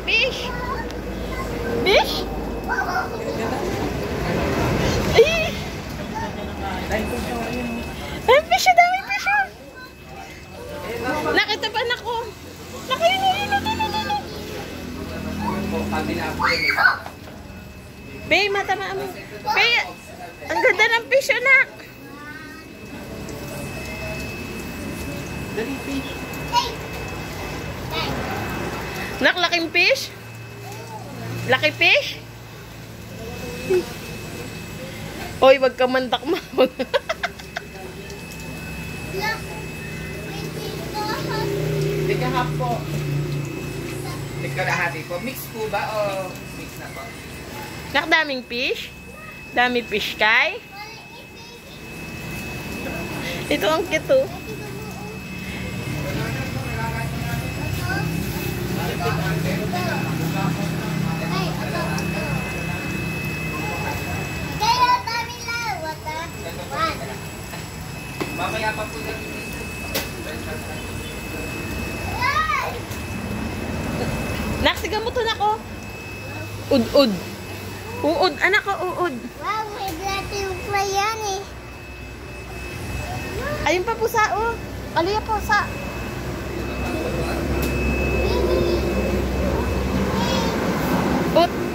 fish. Fish? Ay! Ay, fish, dami fish. Nakita pa na ko. Be, matama mo. Be, ang ganda ng fish, anak. Nak, laking fish? Laki fish? Oy, wag ka mantak mo. Tika half po. Tika lahati po. Mix po ba o mix na po? Nak, daming fish? Dami fish kay? Ito ang kito. Mamaya pa po dyan. Naksiga mo to na ko. Ud-ud. Uud. Anak ko, uud. Wow, may dati yung play yan eh. Ayun pa pusa, oh. Kaliya pusa. Ut.